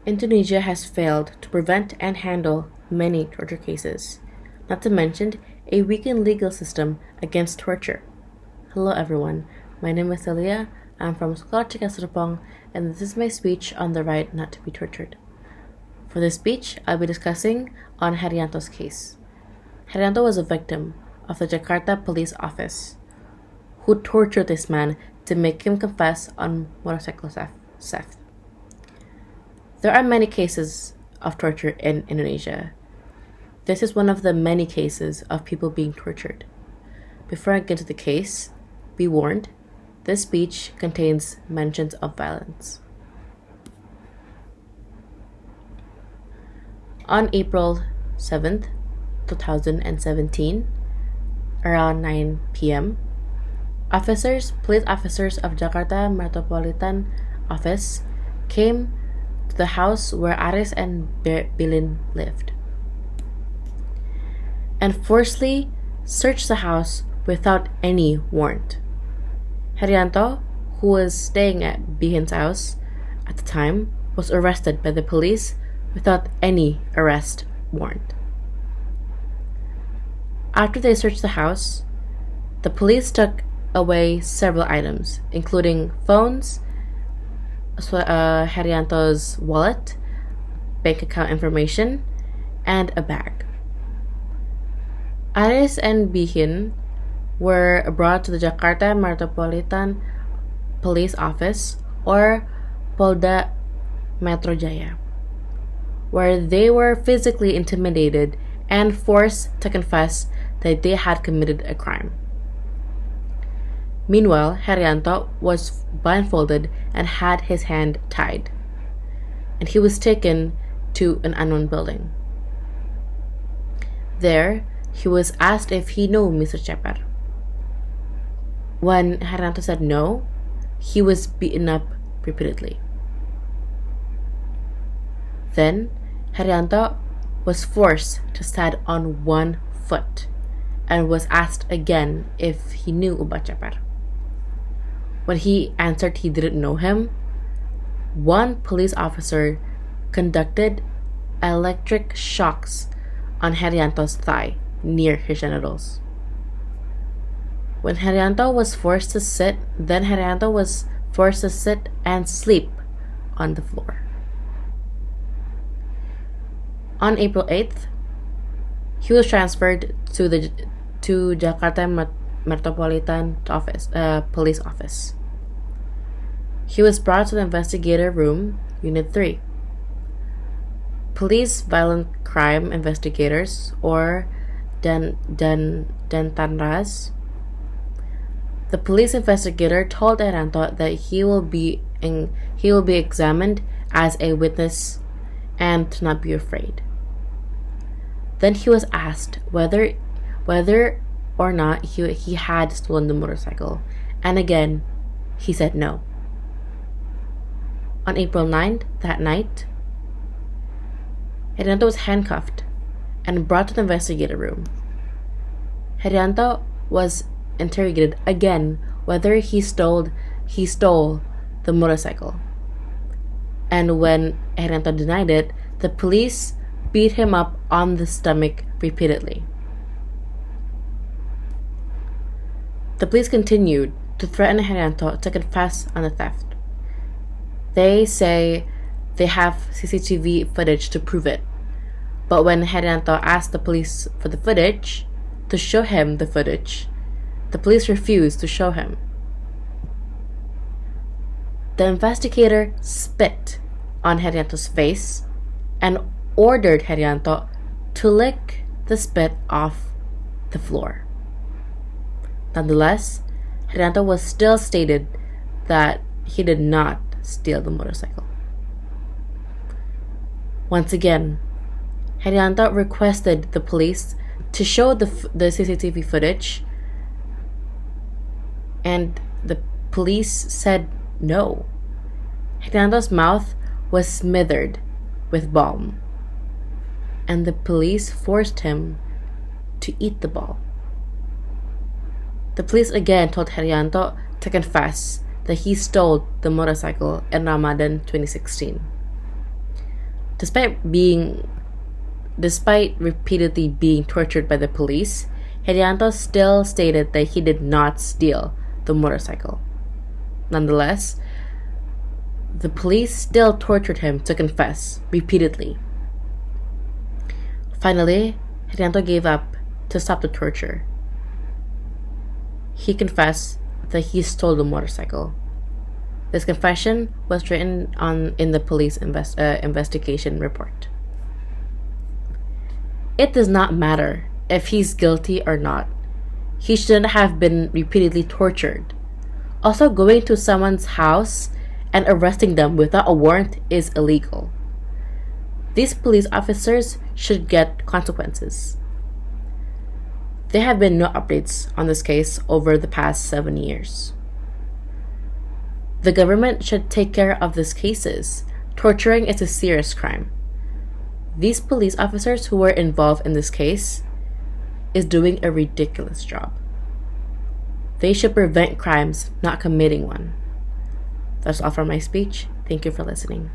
Indonesia has failed to prevent and handle many torture cases, not to mention a weakened legal system against torture. Hello everyone, my name is Celia, I'm from Sekolah Cika Serpong, and this is my speech on the right not to be tortured. For this speech, I'll be discussing on Herianto's case. Herianto was a victim of the Jakarta police office, who tortured this man to make him confess on motorcycle theft. There are many cases of torture in Indonesia. This is one of the many cases of people being tortured. Before I get to the case, be warned, this speech contains mentions of violence. On April 7th, 2017, around 9 p.m., police officers of Jakarta Metropolitan Office came to the house where Aris and Bilin lived and forcibly searched the house without any warrant. Herianto, who was staying at Bihin's house at the time, was arrested by the police without any arrest warrant. After they searched the house, the police took away several items, including phones, Herianto's wallet, bank account information, and a bag. Aris and Bihin were brought to the Jakarta Metropolitan Police Office, or Polda Metro Jaya, where they were physically intimidated and forced to confess that they had committed a crime. Meanwhile, Herianto was blindfolded and had his hand tied, and he was taken to an unknown building. There, he was asked if he knew Mr. Ceper. When Herianto said no, he was beaten up repeatedly. Then, Herianto was forced to stand on one foot and was asked again if he knew Uba Ceper. When he answered he didn't know him, one police officer conducted electric shocks on Herianto's thigh near his genitals. When Herianto was forced to sit, Herianto was forced to sit and sleep on the floor. On April 8th, he was transferred to Jakarta Metropolitan Police Office. He was brought to the investigator room, Unit 3. Police violent crime investigators, or Dentanras. The police investigator told Herianto that he will be examined as a witness and to not be afraid. Then he was asked whether or not he had stolen the motorcycle, and again he said no. On April 9th, that night, Herianto was handcuffed and brought to the investigator room. Herianto was interrogated again whether he stole the motorcycle. And when Herianto denied it, the police beat him up on the stomach repeatedly. The police continued to threaten Herianto to confess on the theft. They say they have CCTV footage to prove it, but when Herianto asked the police for the footage, to show him the footage, the police refused to show him. The investigator spit on Herianto's face and ordered Herianto to lick the spit off the floor. Nonetheless, Herianto was still stated that he did not steal the motorcycle. Once again, Herianto requested the police to show the CCTV footage, and the police said no. Herianto's mouth was smothered with balm, and the police forced him to eat the ball. The police again told Herianto to confess that he stole the motorcycle in Ramadan 2016. Despite repeatedly being tortured by the police, Herianto still stated that he did not steal the motorcycle. Nonetheless, the police still tortured him to confess repeatedly. Finally, Herianto gave up to stop the torture. He confessed that he stole the motorcycle. This confession was written in the police investigation report. It does not matter if he's guilty or not. He shouldn't have been repeatedly tortured. Also, going to someone's house and arresting them without a warrant is illegal. These police officers should get consequences. There have been no updates on this case over the past 7 years. The government should take care of these cases. Torturing is a serious crime. These police officers who were involved in this case is doing a ridiculous job. They should prevent crimes, not committing one. That's all for my speech. Thank you for listening.